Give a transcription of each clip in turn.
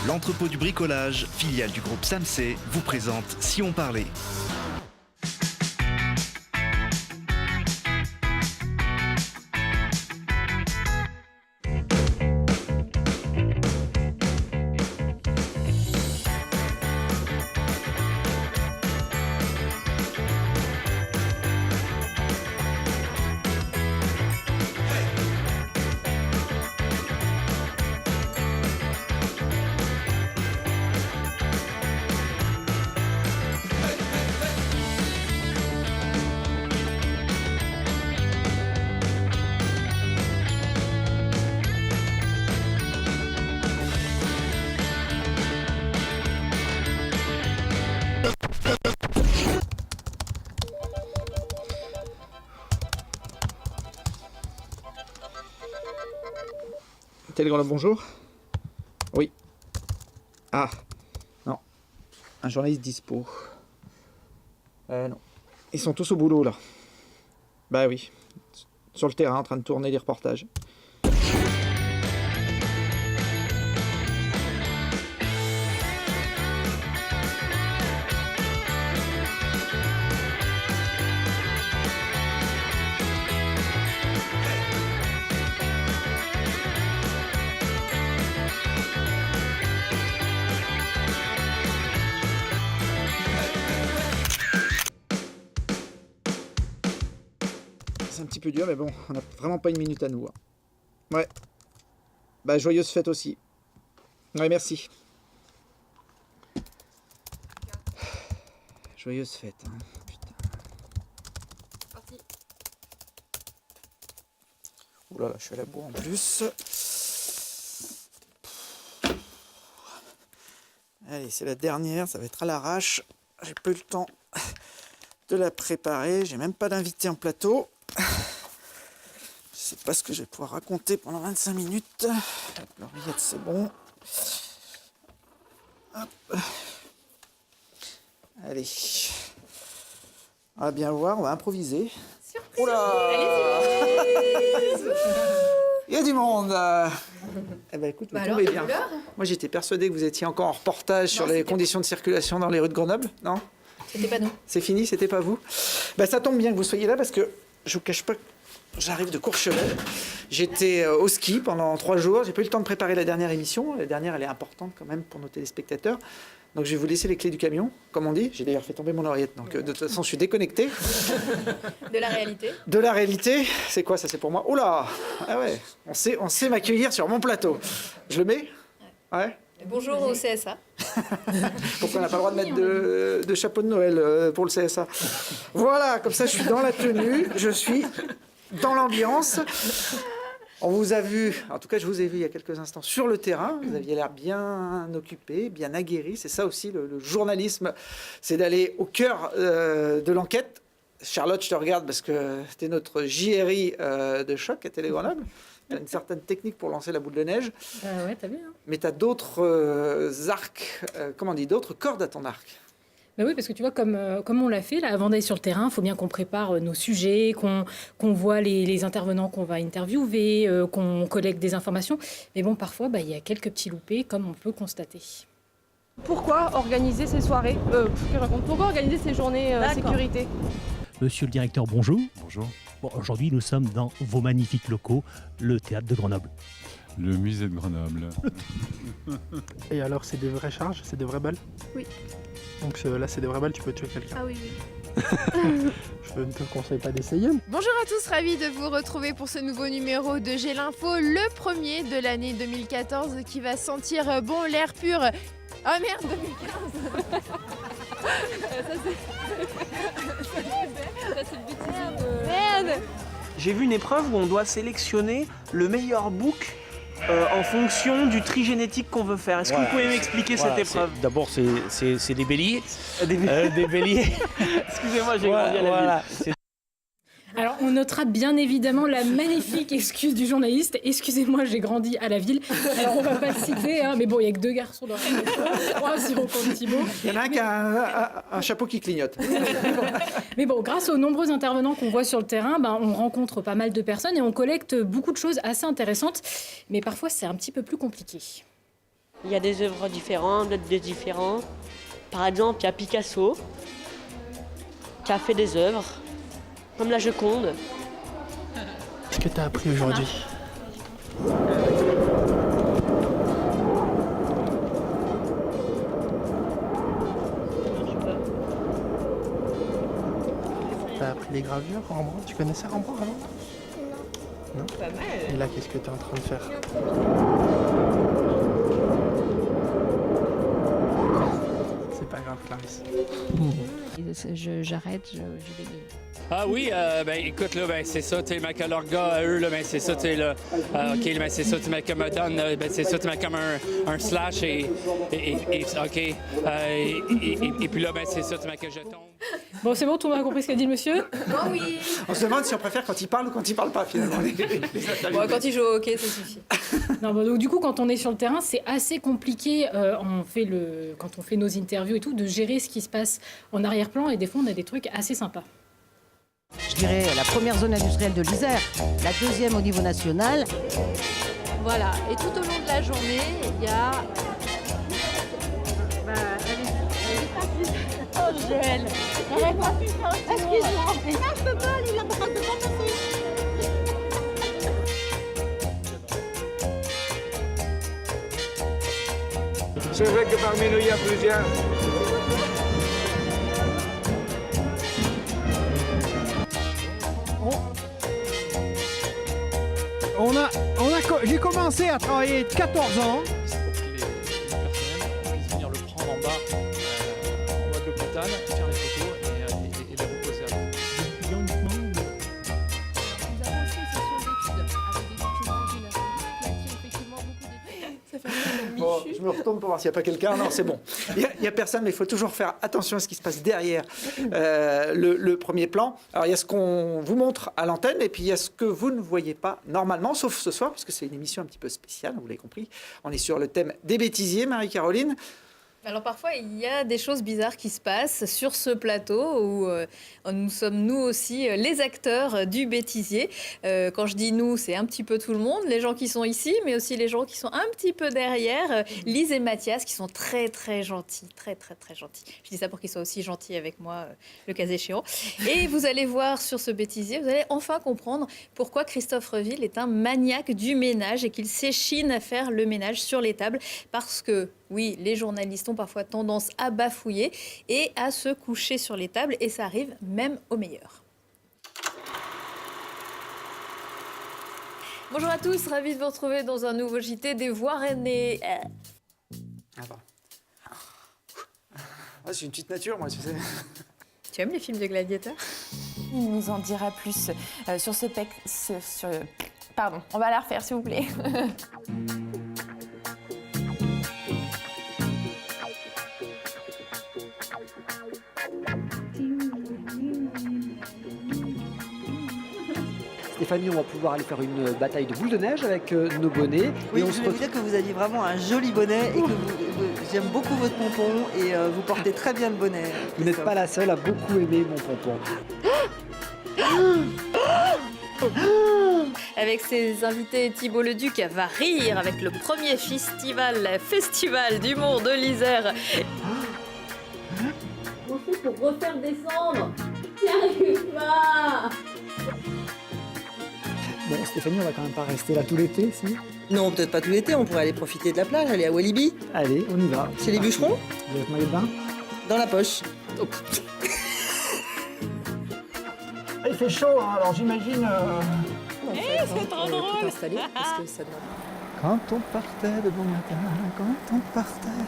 L'entrepôt du bricolage, filiale du groupe Samsey, vous présente Si on parlait. Télégraphe, bonjour. Oui. Ah, non. Un journaliste dispo. Non. Ils sont tous au boulot, là. Bah oui. Sur le terrain, en train de tourner des reportages. C'est un petit peu dur, mais bon, on n'a vraiment pas une minute à nous. Hein. Ouais. Bah, joyeuse fête aussi. Ouais, merci. Joyeuse fête, hein. Putain. Parti. Ouh là là, je suis à la bourre en plus. Allez, c'est la dernière, ça va être à l'arrache. J'ai pas eu le temps de la préparer, j'ai même pas d'invité en plateau. Je sais pas ce que je vais pouvoir raconter pendant 25 minutes. L'oreillette, c'est bon. Hop. Allez. On va bien voir, on va improviser. Surprise. Oula. Allez, il y a du monde. Eh ben écoute, vous alors, tombez les bien. couleurs Moi, j'étais persuadé que vous étiez encore en reportage sur les conditions de circulation dans les rues de Grenoble. Non ? C'était pas nous. C'est fini, c'était pas vous. Ben, ça tombe bien que vous soyez là parce que je vous cache pas que j'arrive de Courchevel. J'étais au ski pendant 3 jours. J'ai pas eu le temps de préparer la dernière émission. La dernière, elle est importante quand même pour nos téléspectateurs. Donc je vais vous laisser les clés du camion, comme on dit. J'ai d'ailleurs fait tomber mon oreillette. Donc de toute façon, je suis déconnecté. De la réalité. De la réalité, c'est quoi ça? C'est pour moi. Oula! Ah ouais, on sait m'accueillir sur mon plateau. Je le mets? Ouais. Bonjour au CSA. Pourquoi on n'a pas le droit de mettre de chapeau de Noël pour le CSA? Voilà, comme ça je suis dans la tenue, je suis dans l'ambiance. On vous a vu, en tout cas je vous ai vu il y a quelques instants sur le terrain, vous aviez l'air bien occupé, bien aguerri. C'est ça aussi le journalisme, c'est d'aller au cœur de l'enquête. Charlotte, je te regarde parce que tu es notre JRI de choc à Télé Grenoble. Tu as une certaine technique pour lancer la boule de neige. Ouais, t'as vu, hein. Mais tu as d'autres arcs, comment on dit, d'autres cordes à ton arc. Ben oui, parce que tu vois, comme on l'a fait, là, avant d'aller sur le terrain, il faut bien qu'on prépare nos sujets, qu'on voit les intervenants qu'on va interviewer, qu'on collecte des informations. Mais bon, parfois, il y a quelques petits loupés, comme on peut constater. Pourquoi organiser ces soirées Pourquoi organiser ces journées sécurité? Monsieur le directeur, bonjour. Bonjour. Bon, aujourd'hui, nous sommes dans vos magnifiques locaux, le théâtre de Grenoble. Le musée de Grenoble. Et alors, c'est des vraies charges? C'est des vraies balles? Oui. Donc là, c'est des vraies balles, tu peux tuer quelqu'un? Ah oui, oui. Je ne te conseille pas d'essayer. Bonjour à tous, ravi de vous retrouver pour ce nouveau numéro de J'ai l'info, le premier de l'année 2014 qui va sentir bon l'air pur. Ah merde, 2015. Ça, c'est le bêtisier. Merde. J'ai vu une épreuve où on doit sélectionner le meilleur bouc en fonction du tri génétique qu'on veut faire. Est-ce que vous pouvez m'expliquer cette épreuve? D'abord, c'est des béliers. Des béliers. Excusez-moi, j'ai grandi à la ville. Alors, on notera bien évidemment la magnifique excuse du journaliste. Excusez-moi, j'ai grandi à la ville. Alors, on va pas le citer, hein, mais bon, il y a que 2 garçons dans la maison, 3 si on compte Thibaut. Il y en a un qui a un chapeau qui clignote. Mais bon, grâce aux nombreux intervenants qu'on voit sur le terrain, on rencontre pas mal de personnes et on collecte beaucoup de choses assez intéressantes. Mais parfois, c'est un petit peu plus compliqué. Il y a des œuvres différentes, des différents. Par exemple, il y a Picasso qui a fait des œuvres, comme la Joconde. Qu'est-ce que tu as appris aujourd'hui? T'as appris les gravures, Rembrandt? Tu connaissais Rembrandt avant? Non. Pas mal. Et là, qu'est-ce que tu es en train de faire? C'est pas grave, Clarisse. J'arrête, je vais lire. Ah oui, écoute, là, c'est ça, tu sais, leurs gars, eux, là, c'est ça, tu sais, là. OK, c'est ça, tu mets comme c'est ça, tu mets comme un slash et OK. Et puis là, c'est ça, tu mets que je tombe. Bon, c'est bon, tout le monde a compris ce qu'a dit le monsieur? Oh oui. On se demande si on préfère quand il parle ou quand il parle pas, finalement. Bon, quand il joue au hockey, ça suffit. Non, donc, du coup, quand on est sur le terrain, c'est assez compliqué, quand on fait nos interviews et tout, de gérer ce qui se passe en arrière-plan. Et des fois, on a des trucs assez sympas. Je dirais la première zone industrielle de l'Isère, la deuxième au niveau national. Voilà, et tout au long de la journée, il y a... Oh Joël, j'aurais pas pu faire. Excuse-moi, mais là je peux pas, il a pas de passer. C'est vrai que parmi nous il y a plusieurs. J'ai commencé à travailler de 14 ans. Pour que les personnels puissent venir le prendre en bas, en bas de l'hôpital, faire les photos et les reposer après. Nous avons aussi une session d'études avec des documents généralistes qui attirent effectivement beaucoup d'études. Ça fait un peu Bon, je me retourne pour voir s'il n'y a pas quelqu'un. Non, c'est bon. Il n'y a personne, mais il faut toujours faire attention à ce qui se passe derrière le premier plan. Alors, il y a ce qu'on vous montre à l'antenne, et puis il y a ce que vous ne voyez pas normalement, sauf ce soir, puisque c'est une émission un petit peu spéciale, vous l'avez compris. On est sur le thème des bêtisiers, Marie-Caroline. Alors parfois, il y a des choses bizarres qui se passent sur ce plateau où nous sommes nous aussi les acteurs du bêtisier. Quand je dis nous, c'est un petit peu tout le monde, les gens qui sont ici, mais aussi les gens qui sont un petit peu derrière. Lise et Mathias, qui sont très très gentils, très très très gentils. Je dis ça pour qu'ils soient aussi gentils avec moi, le cas échéant. Et vous allez voir sur ce bêtisier, vous allez enfin comprendre pourquoi Christophe Reville est un maniaque du ménage et qu'il s'échine à faire le ménage sur les tables, parce que oui, les journalistes ont parfois tendance à bafouiller et à se coucher sur les tables, et ça arrive même aux meilleurs. Bonjour à tous, ravi de vous retrouver dans un nouveau JT des Voironnais. C'est une petite nature, moi, tu sais. Tu aimes les films de gladiateurs? Il nous en dira plus sur ce Pardon, on va la refaire s'il vous plaît. Stéphanie, on va pouvoir aller faire une bataille de boules de neige avec nos bonnets. Oui, et on je voulais vous dire que vous aviez vraiment un joli bonnet et que j'aime beaucoup votre pompon et vous portez très bien le bonnet. Vous n'êtes pas la seule à beaucoup aimer mon pompon. Avec ses invités, Thibault Leduc va rire avec le premier festival d'humour de l'Isère. On fait pour refaire descendre. J'y arrive pas. Bon, Stéphanie, on va quand même pas rester là tout l'été, si? Non, peut-être pas tout l'été, on pourrait aller profiter de la plage, aller à Walibi. Allez, on y va. Chez les bûcherons. Vous avez votre maillot de bain? Dans la poche. Oh. Il fait chaud, hein, alors j'imagine... c'est trop drôle. Installé, parce que ça demande... Quand on partait de bon matin, quand on partait,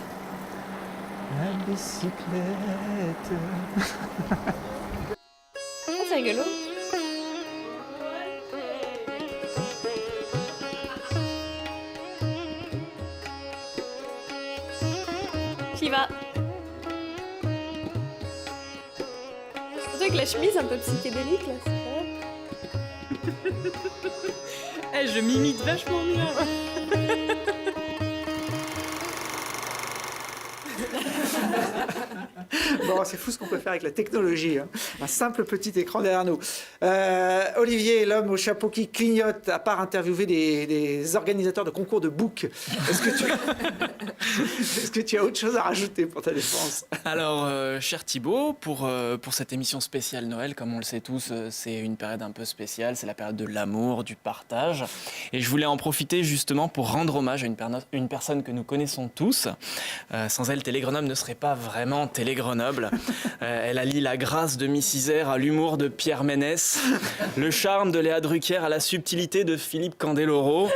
la bicyclette... C'est rigolo. J'y va. Surtout avec la chemise un peu psychédélique là, c'est vrai. Je m'imite vachement bien. Bon, c'est fou ce qu'on peut faire avec la technologie. Hein. Un simple petit écran derrière nous. Olivier, l'homme au chapeau qui clignote, à part interviewer des organisateurs de concours de book, est-ce que tu as autre chose à rajouter pour ta défense? Alors, cher Thibaut, pour cette émission spéciale Noël, comme on le sait tous, c'est une période un peu spéciale, c'est la période de l'amour, du partage. Et je voulais en profiter justement pour rendre hommage à une personne que nous connaissons tous. Sans elle, Télé Grenoble ne serait pas vraiment Télé Grenoble. Elle allie la grâce de Miss Isère à l'humour de Pierre Ménès, le charme de Léa Drucker à la subtilité de Philippe Candeloro.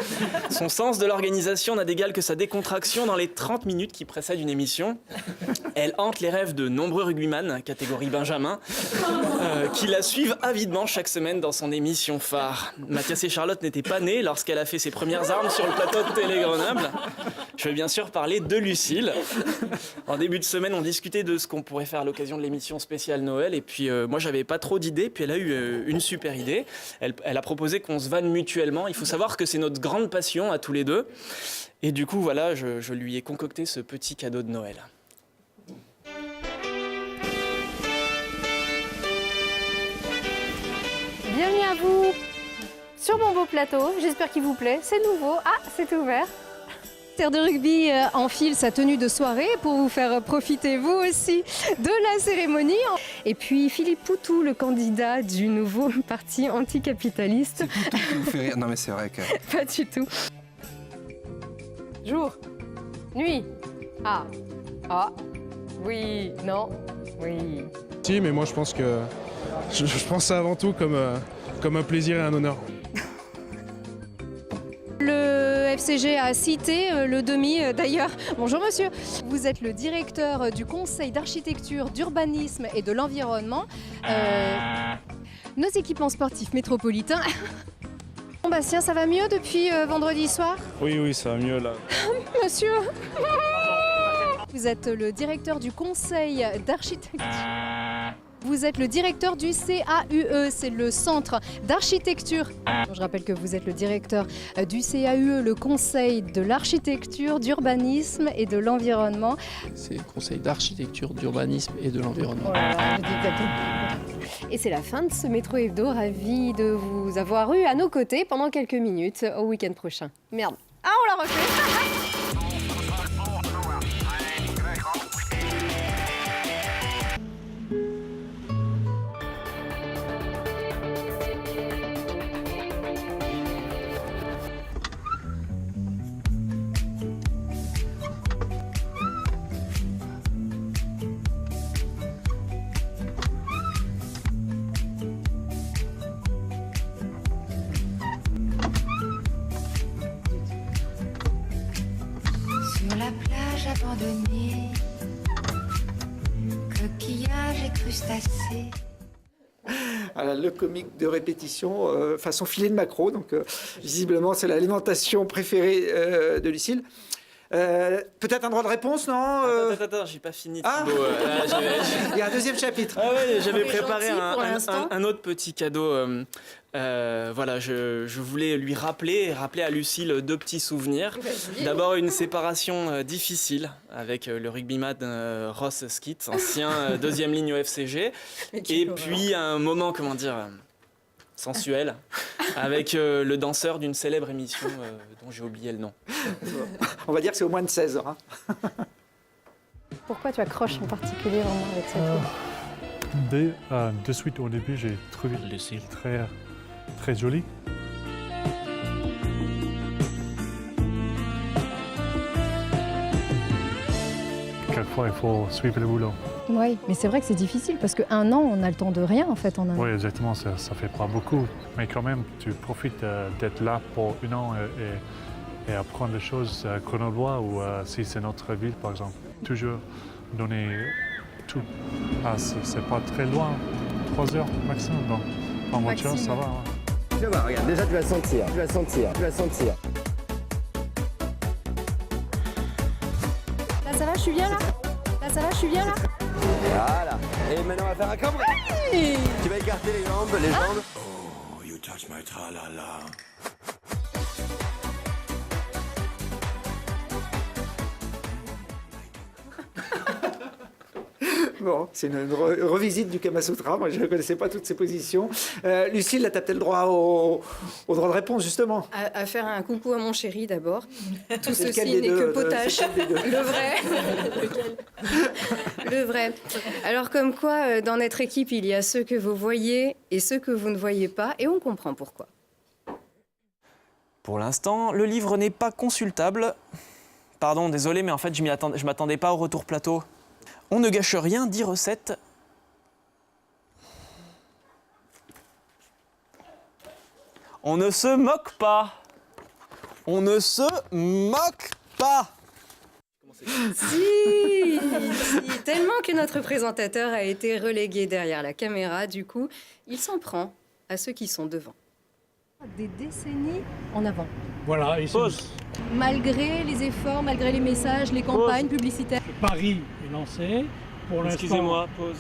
Son sens de l'organisation n'a d'égal que sa décontraction dans les 30 minutes qui précèdent une émission. Elle hante les rêves de nombreux rugbyman, catégorie Benjamin, qui la suivent avidement chaque semaine dans son émission phare. Mathias et Charlotte n'étaient pas nés lorsqu'elle a fait ses premières armes sur le plateau de Télé Grenoble. Je vais bien sûr parler de Lucille. En début de semaine, on discutait de ce qu'on pourrait faire à l'occasion de l'émission spéciale Noël. Et puis moi, j'avais pas trop d'idées. Puis elle a eu une super idée. Elle a proposé qu'on se vanne mutuellement. Il faut savoir que c'est notre grande passion à tous les deux. Et du coup, voilà, je lui ai concocté ce petit cadeau de Noël. Bienvenue à vous sur mon beau plateau. J'espère qu'il vous plaît. C'est nouveau. Ah, c'est ouvert. Terre de rugby enfile sa tenue de soirée pour vous faire profiter vous aussi de la cérémonie. Et puis Philippe Poutou, le candidat du nouveau parti anticapitaliste. C'est Poutou qui vous fait rire. Non mais c'est vrai que... Pas du tout. Jour. Nuit. Ah. Ah. Oui. Non. Oui. Si, mais moi je pense que... Je pense ça avant tout comme un plaisir et un honneur. Le FCG a cité le demi d'ailleurs. Bonjour monsieur. Vous êtes le directeur du Conseil d'architecture, d'urbanisme et de l'environnement. Nos équipements sportifs métropolitains. Bon Bastien, ça va mieux depuis vendredi soir? Oui, ça va mieux là. Monsieur. Vous êtes le directeur du Conseil d'architecture. Vous êtes le directeur du CAUE, c'est le centre d'architecture. Je rappelle que vous êtes le directeur du CAUE, le Conseil de l'architecture, d'urbanisme et de l'environnement. C'est le Conseil d'architecture, d'urbanisme et de l'environnement. Et c'est la fin de ce Métro Hebdo, ravi de vous avoir eu à nos côtés pendant quelques minutes au week-end prochain. Merde. Ah, on l'a refait. Sur la plage abandonnée, coquillages et crustacés. Voilà, le comique de répétition façon filet de maquereau. Donc, visiblement, c'est l'alimentation préférée de Lucille. Peut-être un droit de réponse, non Attends, j'ai pas fini. Ah il y a un deuxième chapitre. Ah ouais, j'avais On est préparé gentil un autre petit cadeau. Voilà, je voulais lui rappeler à Lucille deux petits souvenirs. D'abord, une séparation difficile avec le rugbyman Ross Skit, ancien deuxième ligne au FCG. Et puis un moment, comment dire, sensuel, avec le danseur d'une célèbre émission dont j'ai oublié le nom. On va dire que c'est au moins de 16 ans. Hein. Pourquoi tu accroches en particulier vraiment avec cette De suite au début, j'ai trouvé Lucille très jolie. Quelquefois, il faut suivre le boulot. Oui, mais c'est vrai que c'est difficile parce qu'un an, on a le temps de rien en fait en un an. Oui, exactement, ça fait pas beaucoup. Mais quand même, tu profites d'être là pour un an et apprendre des choses à Grenoblois ou si c'est notre ville, par exemple. Toujours donner tout. C'est pas très loin, 3 heures maximum. Donc, en voiture, ça va. Ouais. Tu vas voir, regarde, déjà tu vas sentir. Là, ça va, je suis bien là? Là, ça va, je suis bien là? Voilà. Et maintenant on va faire un cambré. Oui. Tu vas écarter les jambes. Oh, you touch my tra-la-la. Bon, c'est une revisite du Kama Sutra. Moi, je ne connaissais pas toutes ces positions. Lucille, là, tu as peut-être le droit au droit de réponse, justement. À faire un coucou à mon chéri d'abord. Tout C'est ceci lequel des n'est deux, que potache. Le vrai. Le vrai. Alors, comme quoi, dans notre équipe, il y a ceux que vous voyez et ceux que vous ne voyez pas, et on comprend pourquoi. Pour l'instant, le livre n'est pas consultable. Pardon, désolé, mais en fait, je m'attendais pas au retour plateau. On ne gâche rien, 10 recettes. On ne se moque pas. On ne se moque pas. Si, tellement que notre présentateur a été relégué derrière la caméra, du coup, il s'en prend à ceux qui sont devant. Des décennies en avant. Voilà, et Pause. Malgré les efforts, malgré les messages, les campagnes publicitaires. le pari est lancé. Pour l'instant, Excusez-moi, pause.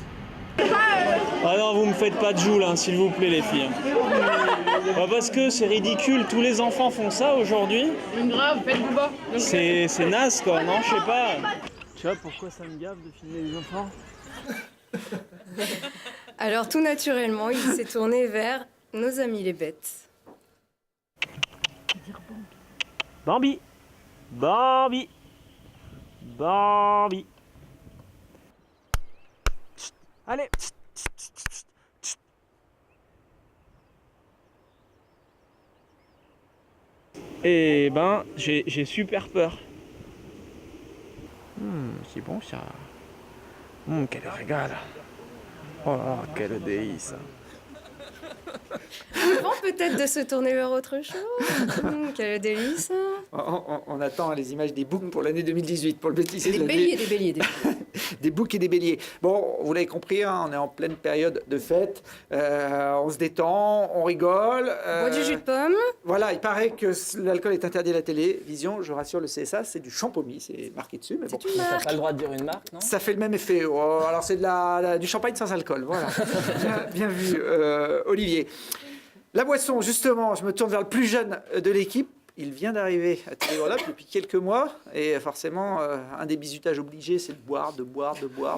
Ah non, vous me faites pas de joue là, s'il vous plaît les filles. Bah parce que c'est ridicule, tous les enfants font ça aujourd'hui. Grave, faites-vous bas. C'est naze quoi, non, je sais pas. Tu vois pourquoi ça me gave de filmer les enfants? Alors tout naturellement, il s'est tourné vers nos amis les bêtes. Bambi, Bambi, Bambi. Allez. Eh ben, j'ai super peur. C'est bon ça. Quel régal. Oh là, quel délice. Avant peut-être de se tourner vers autre chose. Quel délice. On attend les images des boucs pour l'année 2018, pour le bêtisier. Des béliers, des béliers. Des boucs et des béliers. Bon, vous l'avez compris, hein, on est en pleine période de fête. On se détend, on rigole. Bois du jus de pomme. Voilà, il paraît que l'alcool est interdit à la télévision. Je rassure le CSA, c'est du champomy, c'est marqué dessus. Mais bon, T'as pas le droit de dire une marque, non? ça fait le même effet. Oh, alors c'est du champagne sans alcool. Voilà. bien vu, Olivier. La boisson, justement, je me tourne vers le plus jeune de l'équipe. Il vient d'arriver à Télé-Grenoble depuis quelques mois. Et forcément, un des bizutages obligés, c'est de boire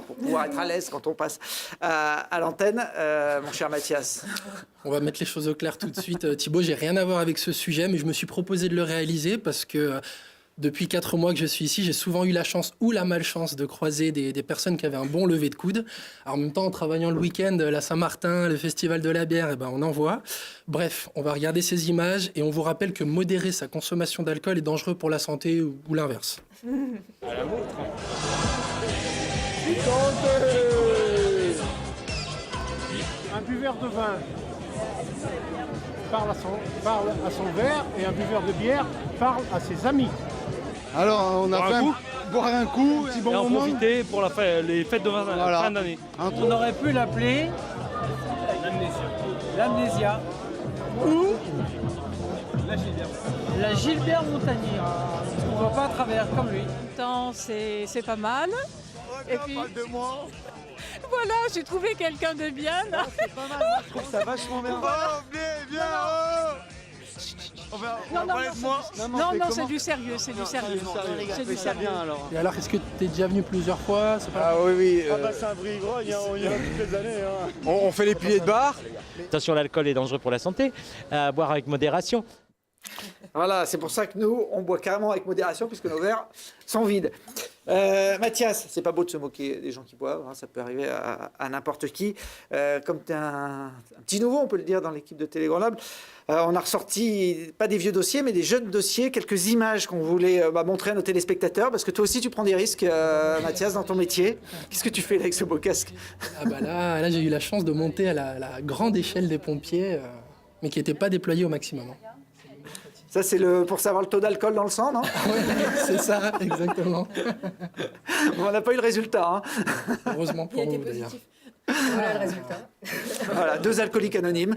pour pouvoir être à l'aise quand on passe à l'antenne. Mon cher Mathias. On va mettre les choses au clair tout de suite. Thibaut, j'ai rien à voir avec ce sujet, mais je me suis proposé de le réaliser parce que depuis 4 mois que je suis ici, j'ai souvent eu la chance ou la malchance de croiser des personnes qui avaient un bon lever de coude. Alors, en même temps, en travaillant le week-end, la Saint-Martin, le Festival de la bière, eh ben, on en voit. Bref, on va regarder ces images et on vous rappelle que modérer sa consommation d'alcool est dangereux pour la santé ou l'inverse. À la vôtre. un buveur de vin parle à son verre et un buveur de bière parle à ses amis. Alors, on a fait boire un coup, petit bon et en moment. profiter pour les fêtes de fin d'année. On aurait pu l'appeler l'amnésia ou la Gilbert Montagnier. Parce qu'on ne va pas à travers comme lui. C'est pas mal. Et puis, voilà, j'ai trouvé quelqu'un de bien. Là. C'est pas mal, moi, je trouve ça vachement bien. Non, c'est du sérieux, c'est du sérieux. C'est du sérieux. Et alors, est-ce que tu es déjà venu plusieurs fois? Ah oui. c'est un brigro, il y a toutes les années. On fait les piliers de bar. Attention, l'alcool est dangereux pour la santé, à boire avec modération. Voilà, c'est pour ça que nous, on boit carrément avec modération puisque nos verres sont vides. Mathias, c'est pas beau de se moquer des gens qui boivent, hein, ça peut arriver à n'importe qui. Comme tu es un petit nouveau, on peut le dire, dans l'équipe de Télé-Grenoble, on a ressorti, pas des vieux dossiers, mais des jeunes dossiers, quelques images qu'on voulait montrer à nos téléspectateurs, parce que toi aussi tu prends des risques, Mathias, dans ton métier. Qu'est-ce que tu fais là, avec ce beau casque? Ah bah là j'ai eu la chance de monter à la grande échelle des pompiers, mais qui n'était pas déployée au maximum. Ça, c'est pour savoir le taux d'alcool dans le sang, non? C'est ça, exactement. Bon, on n'a pas eu le résultat. Hein. Heureusement pour nous, d'ailleurs. Voilà le résultat. Voilà, 2 alcooliques anonymes.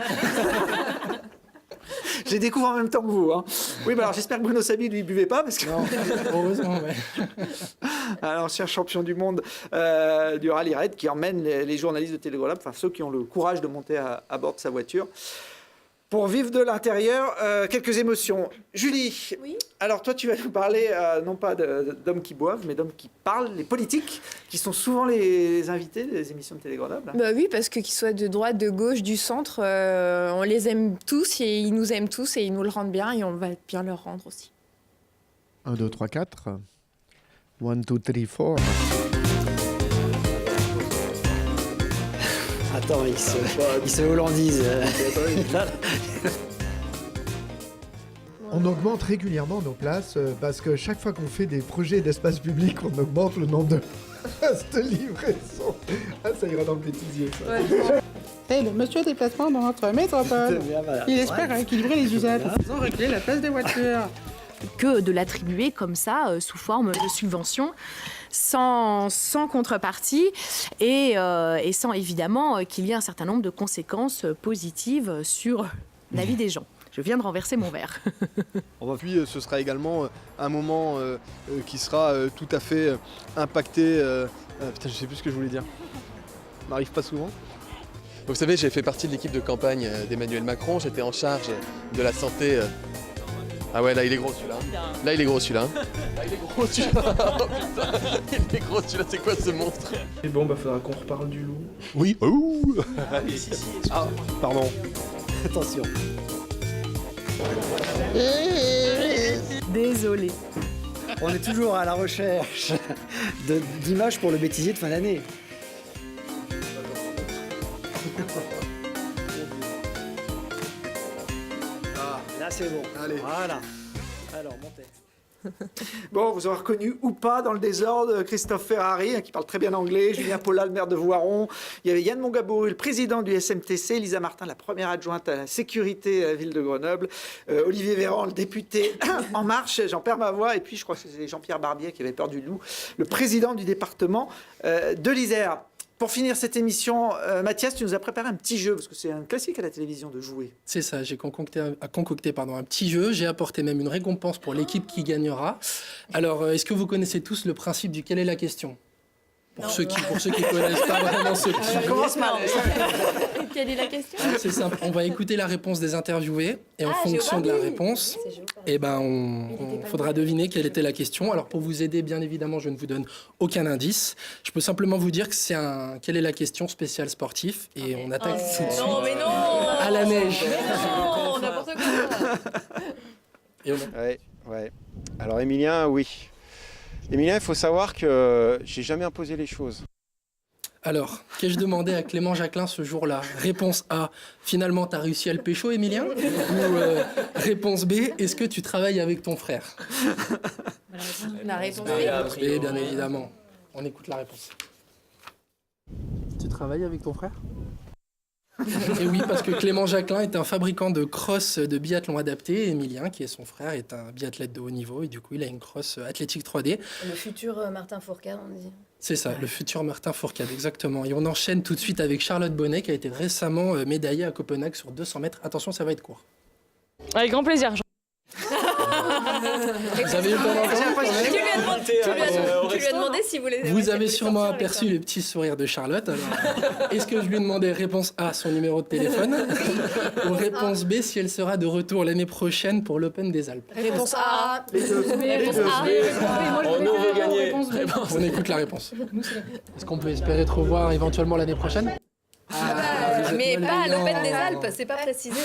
J'ai découvert en même temps que vous. Hein. Oui, bah alors j'espère que Bruno Sabi, lui, buvait pas. Parce que... Non, heureusement, ouais. Un ancien champion du monde du rallye raid qui emmène les journalistes de Télé-Grenoble, enfin ceux qui ont le courage de monter à bord de sa voiture. Pour vivre de l'intérieur, quelques émotions. Julie, oui. Alors toi tu vas nous parler non pas d'hommes qui boivent, mais d'hommes qui parlent, les politiques, qui sont souvent les invités des émissions de Télé Grenoble. Bah oui, parce que qu'ils soient de droite, de gauche, du centre, on les aime tous et ils nous aiment tous et ils nous le rendent bien et on va bien leur rendre aussi. 1, 2, 3, 4. 1, 2, 3, 4. Attends, il se hollandise. On augmente régulièrement nos places parce que chaque fois qu'on fait des projets d'espace public, on augmente le nombre de places de livraison. Ah, ça ira dans le bêtisier, ça. Hey, le monsieur des placements dans notre métropole. Voilà. Il espère équilibrer les usages sans reculer la place des voitures. Que de l'attribuer comme ça, sous forme de subvention, sans contrepartie et sans évidemment qu'il y ait un certain nombre de conséquences positives sur la vie des gens. Je viens de renverser mon verre. Puis ce sera également un moment qui sera tout à fait impacté. Putain, je sais plus ce que je voulais dire. Ça m'arrive pas souvent. Vous savez, j'ai fait partie de l'équipe de campagne d'Emmanuel Macron. J'étais en charge de la santé. Ah ouais, là il est gros celui-là. Là il est gros celui-là. Là il est gros celui-là. Oh, putain. Il est gros celui-là, c'est quoi ce monstre? Et bon, bah faudra qu'on reparle du loup. Oui. Ouh. Ah, pardon. Attention. Désolé. On est toujours à la recherche d'images pour le bêtisier de fin d'année. Là c'est bon. Allez. Voilà. Alors, montez. Bon, vous aurez reconnu ou pas dans le désordre Christophe Ferrari, qui parle très bien anglais, Julien Paula, le maire de Voiron. Il y avait Yann Mongabourou, le président du SMTC, Lisa Martin, la première adjointe à la sécurité à la ville de Grenoble, Olivier Véran, le député En Marche, j'en perds ma voix, et puis je crois que c'est Jean-Pierre Barbier qui avait peur du loup, le président du département de l'Isère. Pour finir cette émission, Mathias, tu nous as préparé un petit jeu, parce que c'est un classique à la télévision de jouer. C'est ça, j'ai concocté un petit jeu. J'ai apporté même une récompense pour l'équipe qui gagnera. Alors, est-ce que vous connaissez tous le principe du quelle est la question ? Pour ceux qui connaissent pas vraiment ce petit Ça jeu. commence mal. Quelle est la question? C'est simple, on va écouter la réponse des interviewés et en fonction de la réponse, on faudra deviner quelle était la question. Alors pour vous aider, bien évidemment, je ne vous donne aucun indice. Je peux simplement vous dire que c'est quelle est la question spéciale sportif et on attaque tout de suite à la neige. Non, n'importe quoi. Ouais. Alors Emilien, oui. Emilien, il faut savoir que j'ai jamais imposé les choses. Alors, qu'ai-je demandé à Clément Jacquelin ce jour-là? Réponse A, finalement, t'as réussi à le pécho, Emilien? Ou réponse B, est-ce que tu travailles avec ton frère? La réponse B, bien évidemment. On écoute la réponse. Tu travailles avec ton frère? Et oui, parce que Clément Jacquelin est un fabricant de crosse de biathlon adapté. Et Emilien, qui est son frère, est un biathlète de haut niveau. Et du coup, il a une crosse athlétique 3D. Le futur Martin Fourcade, on dit. C'est ça, le futur Martin Fourcade, exactement. Et on enchaîne tout de suite avec Charlotte Bonnet, qui a été récemment médaillée à Copenhague sur 200 mètres. Attention, ça va être court. Avec grand plaisir. Vous avez eu le temps d'entendre? Tu lui as demandé si vous les Vous avez sûrement aperçu le petit sourire de Charlotte. Alors, est-ce que je lui ai demandé réponse A, son numéro de téléphone, ou réponse B, si elle sera de retour l'année prochaine pour l'Open des Alpes? Réponse A. Réponse A. On nous veut gagner. On écoute la réponse. Est-ce qu'on peut espérer te revoir éventuellement l'année prochaine? Mais pas à l'Open des Alpes, c'est pas précisé.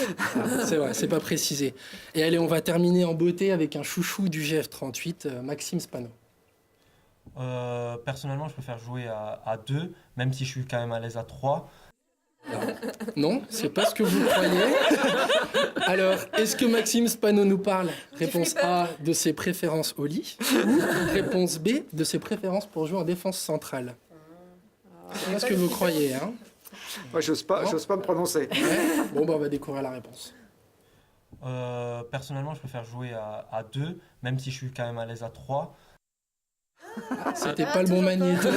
C'est vrai, c'est pas précisé. Et allez, on va terminer en beauté avec un chouchou du GF38, Maxime Spano. Personnellement, je préfère jouer à 2, même si je suis quand même à l'aise à 3. Non, c'est pas ce que vous croyez. Alors, est-ce que Maxime Spano nous parle? Réponse A, de ses préférences au lit. Ou réponse B, de ses préférences pour jouer en défense centrale. C'est pas ce que vous croyez, hein? Moi, j'ose pas me prononcer. Ouais. Bon, on va découvrir la réponse. Personnellement, je préfère jouer à 2, même si je suis quand même à l'aise à 3. C'était pas le bon magnéto.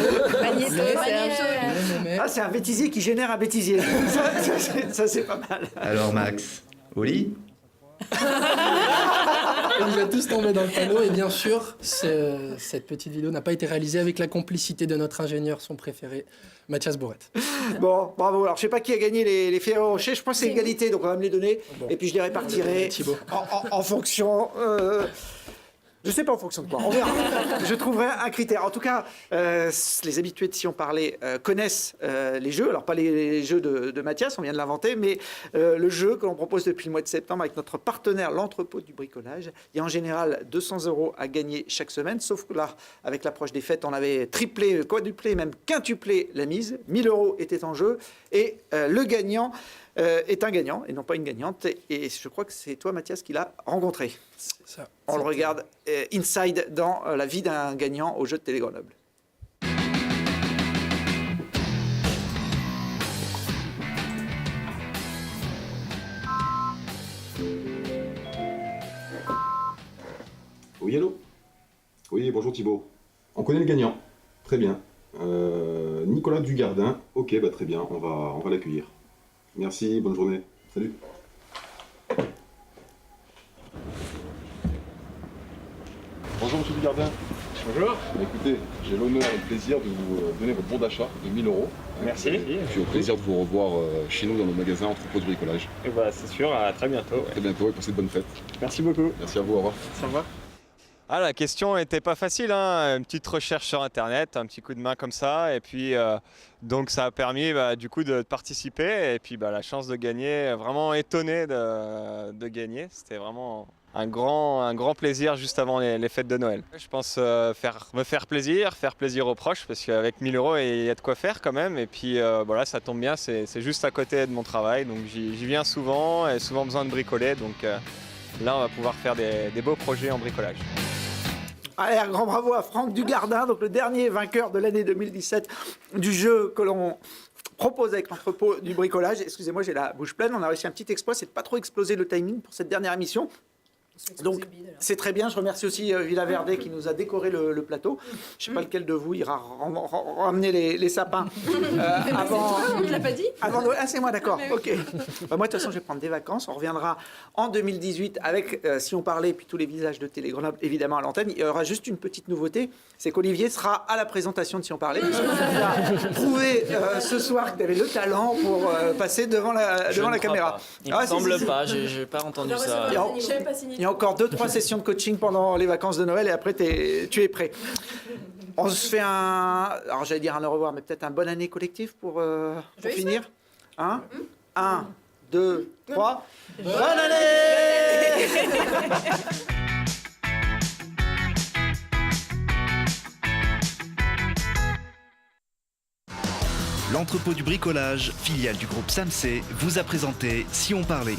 Ah, c'est un bêtisier qui génère un bêtisier. Ça, c'est pas mal. Alors Max, au lit? Vous êtes tous tombés dans le panneau et bien sûr, cette petite vidéo n'a pas été réalisée avec la complicité de notre ingénieur, son préféré, Mathias Bourrette. Bon, bravo. Alors, je sais pas qui a gagné les Ferrero Rocher. Je pense que c'est égalité, donc on va me les donner. Bon. Et puis je les répartirai en fonction. Je sais pas en fonction de quoi, on verra. Je trouverai un critère. En tout cas, les habitués de Si on parlait connaissent les jeux. Alors pas les jeux de Mathias, on vient de l'inventer, mais le jeu que l'on propose depuis le mois de septembre avec notre partenaire, l'entrepôt du bricolage. Il y a en général 200 € à gagner chaque semaine, sauf que là, avec l'approche des fêtes, on avait triplé, quadruplé, même quintuplé la mise. 1 000 € étaient en jeu et le gagnant est un gagnant et non pas une gagnante. Et je crois que c'est toi, Mathias, qui l'as rencontré. Ça, on le regarde inside dans la vie d'un gagnant au jeu de Télé Grenoble. Oui, allô? Oui, bonjour Thibaut. On connaît le gagnant. Très bien. Nicolas Dugardin. Ok, bah très bien, on va l'accueillir. Merci, bonne journée. Salut. Bonjour Monsieur Dugardin. Bonjour. Écoutez, j'ai l'honneur et le plaisir de vous donner votre bon d'achat de 1 000 €. Merci. J'ai au plaisir de vous revoir chez nous dans nos magasins Entrepôt de bricolage. Et bah c'est sûr, à très bientôt. Ouais. Très bientôt et passez de bonnes fêtes. Merci beaucoup. Merci à vous, au revoir. Ça va. Ah, la question n'était pas facile, hein. Une petite recherche sur internet, un petit coup de main comme ça, et puis donc ça a permis du coup de participer, et puis la chance de gagner, vraiment étonné de gagner, c'était vraiment un grand plaisir juste avant les fêtes de Noël. Je pense me faire plaisir aux proches, parce qu'avec 1 000 € il y a de quoi faire quand même, et puis voilà, ça tombe bien, c'est juste à côté de mon travail, donc j'y viens souvent, et souvent besoin de bricoler, donc là on va pouvoir faire des beaux projets en bricolage. Allez, un grand bravo à Franck Dugardin, donc le dernier vainqueur de l'année 2017 du jeu que l'on propose avec l'entrepôt du bricolage. Excusez-moi, j'ai la bouche pleine. On a réussi un petit exploit, c'est de pas trop exploser le timing pour cette dernière émission. Donc c'est très bien. Je remercie aussi Villa Verde qui nous a décoré le plateau. Je sais pas lequel de vous ira ramener les sapins avant. On ne te l'a pas dit. Avant Noël. Ah, c'est moi, d'accord. Ok. Moi de toute façon je vais prendre des vacances. On reviendra en 2018 avec Si on parlait, puis tous les visages de Télé Grenoble évidemment à l'antenne. Il y aura juste une petite nouveauté, c'est qu'Olivier sera à la présentation de Si on parlait. Il a prouvé ce soir que tu avais le talent pour passer devant la caméra. Il me semble pas. J'ai pas entendu ça. Il y a encore 2-3 sessions de coaching pendant les vacances de Noël et après tu es prêt. On se fait alors j'allais dire un au revoir, mais peut-être un bonne année collective pour finir. 1, 2, 3. Bonne année. L'entrepôt du bricolage, filiale du groupe Samsé, vous a présenté Si on parlait.